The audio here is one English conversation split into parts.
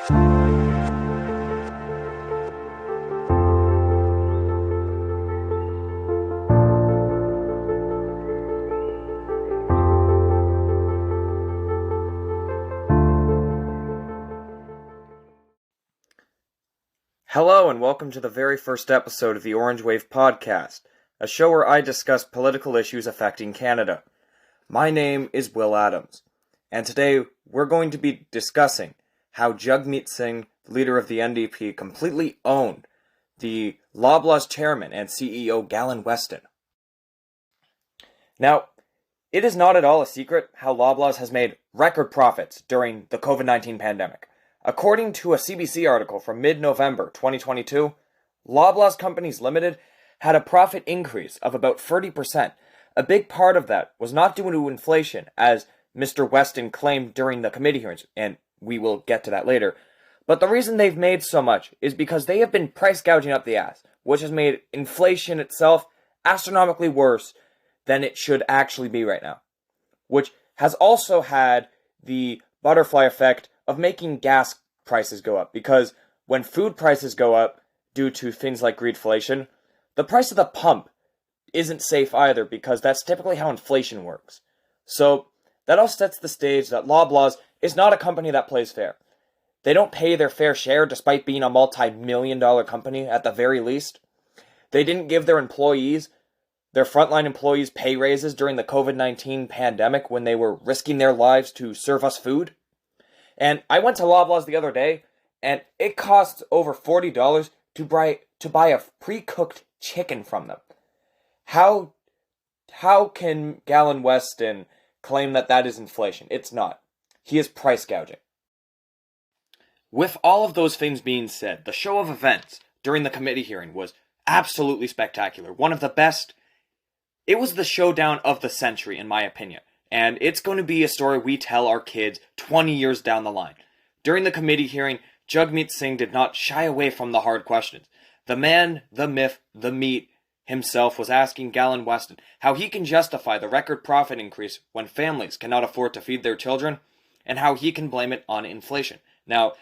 Hello and welcome to the very first episode of the Orange Wave Podcast, a show where I discuss political issues affecting Canada. My name is Will Adams, and today we're going to be discussing how Jagmeet Singh, leader of the NDP, completely owned the Loblaws chairman and CEO Galen Weston. Now, it is not at all a secret how Loblaws has made record profits during the COVID-19 pandemic. According to a CBC article from mid-November 2022, Loblaws Companies Limited had a profit increase of about 30%. A big part of that was not due to inflation, as Mr. Weston claimed during the committee hearings, and we will get to that later. But the reason they've made so much is because they have been price gouging up the ass, which has made inflation itself astronomically worse than it should actually be right now, which has also had the butterfly effect of making gas prices go up, because when food prices go up due to things like greedflation, the price of the pump isn't safe either, because that's typically how inflation works. So that all sets the stage that Loblaws is not a company that plays fair. They don't pay their fair share despite being a multi-million-dollar company at the very least. They didn't give their employees, their frontline employees, pay raises during the COVID-19 pandemic when they were risking their lives to serve us food. And I went to Loblaws the other day, and it costs over $40 to buy a pre-cooked chicken from them. How can Galen Weston claim that that is inflation? It's not. He is price gouging. With all of those things being said, the show of events during the committee hearing was absolutely spectacular. One of the best. It was the showdown of the century, in my opinion. And it's going to be a story we tell our kids 20 years down the line. During the committee hearing, Jagmeet Singh did not shy away from the hard questions. The man, the myth, the meat himself was asking Galen Weston how he can justify the record profit increase when families cannot afford to feed their children, and how he can blame it on inflation. Now,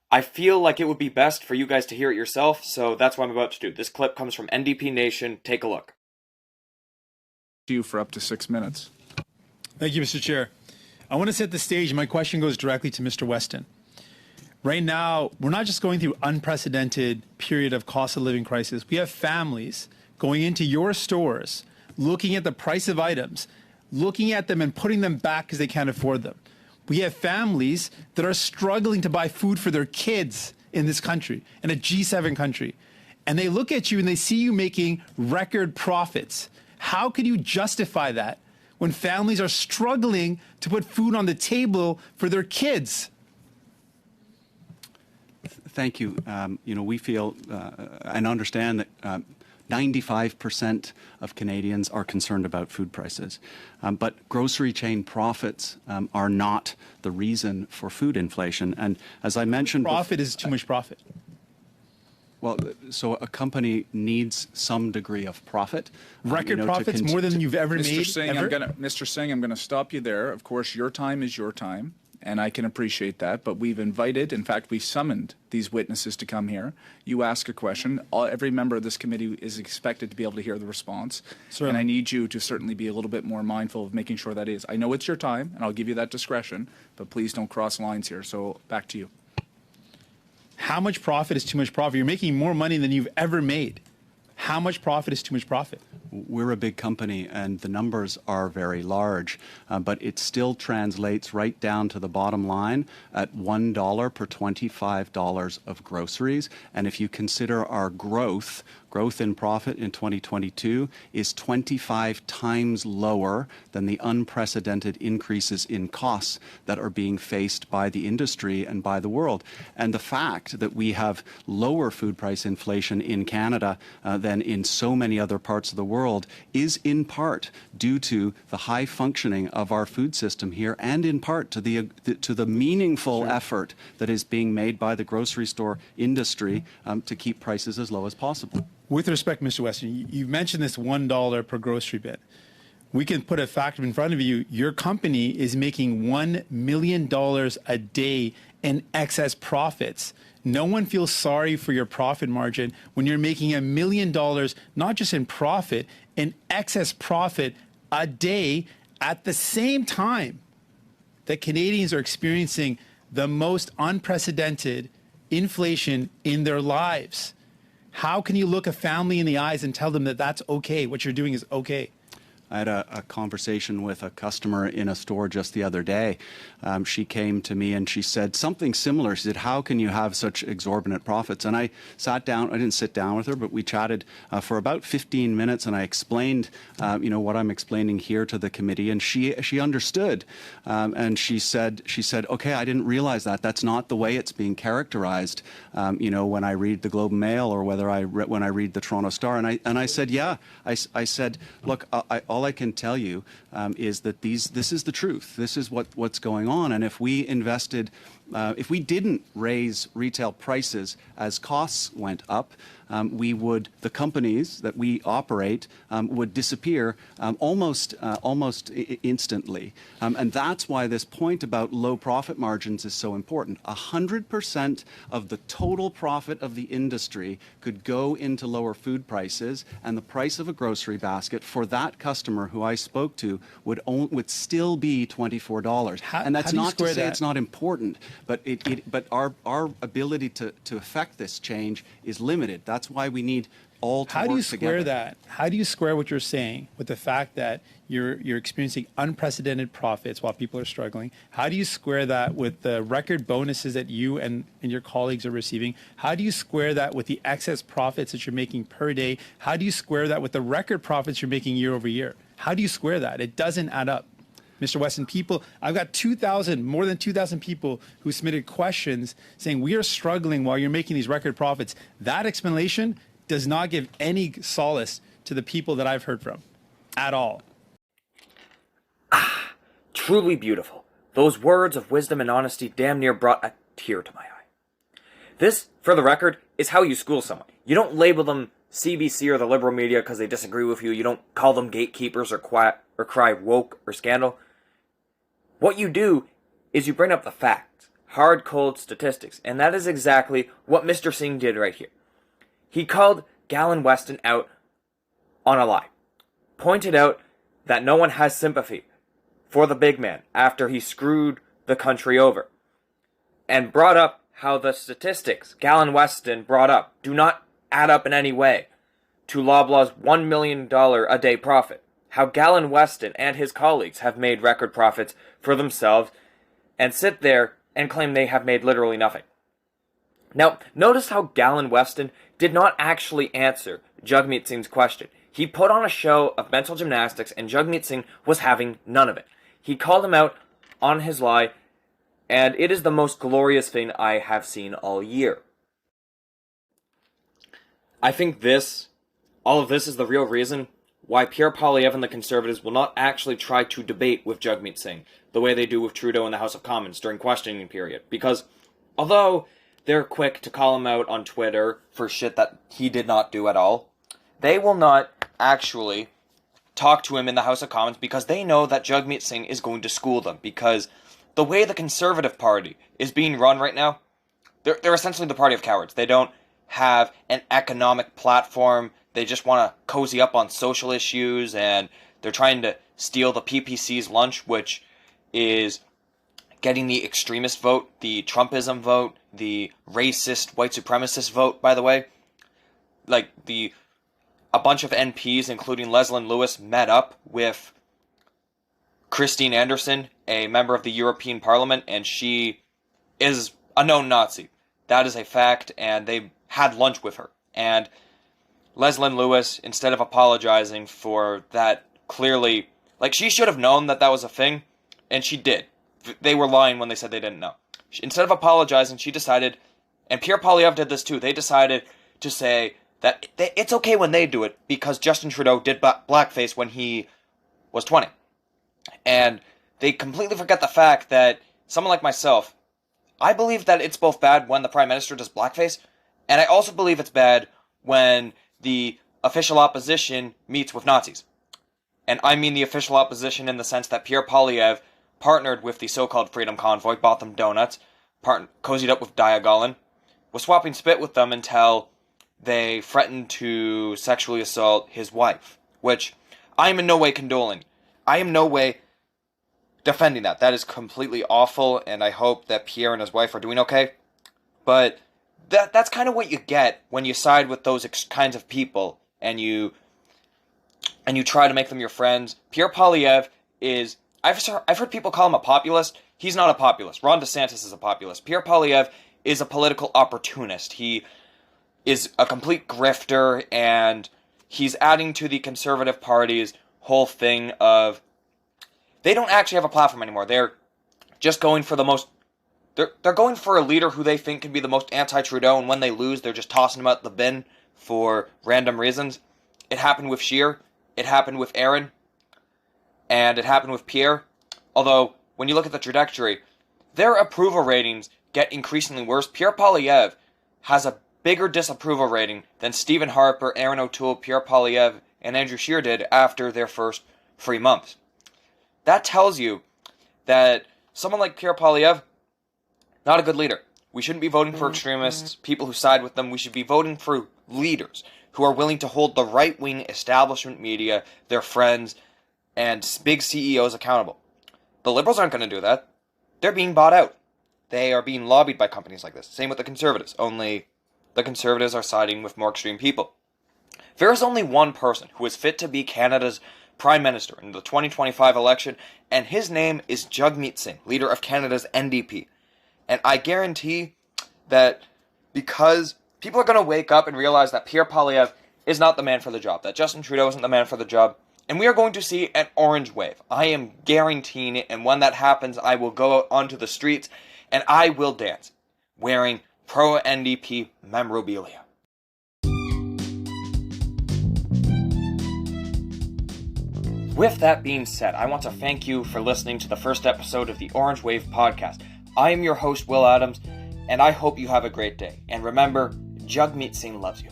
I feel like it would be best for you guys to hear it yourself, so that's what I'm about to do. This clip comes from NDP Nation. Take a look. You for up to 6 minutes. Thank you, Mr. Chair. I want to set the stage. My question goes directly to Mr. Weston. Right now, we're not just going through unprecedented period of cost of living crisis. We have families going into your stores, looking at the price of items, looking at them and putting them back because they can't afford them. We have families that are struggling to buy food for their kids in this country, in a G7 country. And they look at you and they see you making record profits. How could you justify that when families are struggling to put food on the table for their kids? Thank you. We feel and understand that 95% of Canadians are concerned about food prices. But grocery chain profits are not the reason for food inflation. And as I mentioned, profit is too much profit. Well, so a company needs some degree of profit. Record profits more than you've ever made. Mr. Singh, I'm going to stop you there. Of course, your time is your time, and I can appreciate that. But we've in fact, we summoned these witnesses to come here. You ask a question. Every member of this committee is expected to be able to hear the response. Certainly. And I need you to certainly be a little bit more mindful of making sure that is. I know it's your time, and I'll give you that discretion, but please don't cross lines here. So back to you. How much profit is too much profit? You're making more money than you've ever made. How much profit is too much profit? We're a big company and the numbers are very large, but it still translates right down to the bottom line at $1 per $25 of groceries. And if you consider our growth in profit in 2022 is 25 times lower than the unprecedented increases in costs that are being faced by the industry and by the world. And the fact that we have lower food price inflation in Canada than in so many other parts of the world is in part due to the high functioning of our food system here, and in part to the meaningful effort that is being made by the grocery store industry to keep prices as low as possible. With respect, Mr. Weston, you've mentioned this $1 per grocery bin. We can put a fact in front of you. Your company is making $1 million a day in excess profits. No one feels sorry for your profit margin when you're making $1 million, not just in profit, in excess profit a day at the same time that Canadians are experiencing the most unprecedented inflation in their lives. How can you look a family in the eyes and tell them that that's okay? What you're doing is okay. I had a conversation with a customer in a store just the other day. She came to me and she said something similar. She said, how can you have such exorbitant profits? And I sat down. I didn't sit down with her, but we chatted for about 15 minutes, and I explained, what I'm explaining here to the committee, and she understood. And she said, okay, I didn't realize that. That's not the way it's being characterized, when I read the Globe and Mail or when I read the Toronto Star. And I said, yeah. I said, look, all I can tell you is that this is the truth. This is what's going on. And if we didn't raise retail prices as costs went up, the companies that we operate would disappear almost instantly. And that's why this point about low profit margins is so important. 100% of the total profit of the industry could go into lower food prices, and the price of a grocery basket for that customer who I spoke to would still be $24. And that's not to say it's not important, but our ability to affect this change is limited. That's why we need all to work together. How do you square that? How do you square what you're saying with the fact that you're experiencing unprecedented profits while people are struggling? How do you square that with the record bonuses that you and your colleagues are receiving? How do you square that with the excess profits that you're making per day? How do you square that with the record profits you're making year over year? How do you square that? It doesn't add up. Mr. Weston, I've got more than 2,000 people who submitted questions saying we are struggling while you're making these record profits. That explanation does not give any solace to the people that I've heard from at all. Truly beautiful. Those words of wisdom and honesty damn near brought a tear to my eye. This, for the record, is how you school someone. You don't label them CBC or the liberal media because they disagree with you. You don't call them gatekeepers or cry woke or scandal. What you do is you bring up the facts, hard, cold statistics, and that is exactly what Mr. Singh did right here. He called Galen Weston out on a lie, pointed out that no one has sympathy for the big man after he screwed the country over, and brought up how the statistics Galen Weston brought up do not add up in any way to Loblaws' $1 million a day profit. How Galen Weston and his colleagues have made record profits for themselves and sit there and claim they have made literally nothing. Now, notice how Galen Weston did not actually answer Jagmeet Singh's question. He put on a show of mental gymnastics, and Jagmeet Singh was having none of it. He called him out on his lie, and it is the most glorious thing I have seen all year. I think all of this is the real reason why Pierre Poilievre and the Conservatives will not actually try to debate with Jagmeet Singh the way they do with Trudeau in the House of Commons during questioning period. Because although they're quick to call him out on Twitter for shit that he did not do at all, they will not actually talk to him in the House of Commons because they know that Jagmeet Singh is going to school them. Because the way the Conservative Party is being run right now, they're essentially the party of cowards. They don't have an economic platform. They just want to cozy up on social issues, and they're trying to steal the PPC's lunch, which is getting the extremist vote, the Trumpism vote, the racist, white supremacist vote, by the way. A bunch of NPs, including Leslyn Lewis, met up with Christine Anderson, a member of the European Parliament, and she is a known Nazi. That is a fact, and they had lunch with her. And Leslyn Lewis, instead of apologizing for that, clearly, she should have known that was a thing, and she did. They were lying when they said they didn't know. Instead of apologizing, she decided, and Pierre Poilievre did this too, they decided to say that it's okay when they do it because Justin Trudeau did blackface when he was 20. And they completely forget the fact that someone like myself, I believe that it's both bad when the Prime Minister does blackface, and I also believe it's bad when the official opposition meets with Nazis. and I mean the official opposition in the sense that Pierre Poilievre partnered with the so-called Freedom Convoy, bought them donuts, cozied up with Diagolan, was swapping spit with them until they threatened to sexually assault his wife, which I am in no way condoling. I am no way defending that. That is completely awful, and I hope that Pierre and his wife are doing okay. But that's kind of what you get when you side with those kinds of people, and you try to make them your friends. Pierre Poilievre is... I've heard people call him a populist. He's not a populist. Ron DeSantis is a populist. Pierre Poilievre is a political opportunist. He is a complete grifter, and he's adding to the Conservative Party's whole thing of... They don't actually have a platform anymore. They're just going for the most... They're going for a leader who they think can be the most anti-Trudeau, and when they lose, they're just tossing him out the bin for random reasons. It happened with Scheer. It happened with Aaron. And it happened with Pierre. Although, when you look at the trajectory, their approval ratings get increasingly worse. Pierre Poilievre has a bigger disapproval rating than Stephen Harper, Aaron O'Toole, Pierre Poilievre, and Andrew Scheer did after their first 3 months. That tells you that someone like Pierre Poilievre, not a good leader. We shouldn't be voting for extremists, people who side with them. We should be voting for leaders who are willing to hold the right-wing establishment media, their friends, and big CEOs accountable. The Liberals aren't going to do that. They're being bought out. They are being lobbied by companies like this. Same with the Conservatives, only the Conservatives are siding with more extreme people. There is only one person who is fit to be Canada's Prime Minister in the 2025 election, and his name is Jagmeet Singh, leader of Canada's NDP. And I guarantee that because people are going to wake up and realize that Pierre Poilievre is not the man for the job, that Justin Trudeau isn't the man for the job, and we are going to see an orange wave. I am guaranteeing it, and when that happens, I will go out onto the streets, and I will dance, wearing pro-NDP memorabilia. With that being said, I want to thank you for listening to the first episode of the Orange Wave podcast. I am your host, Will Adams, and I hope you have a great day. And remember, Jagmeet Singh loves you.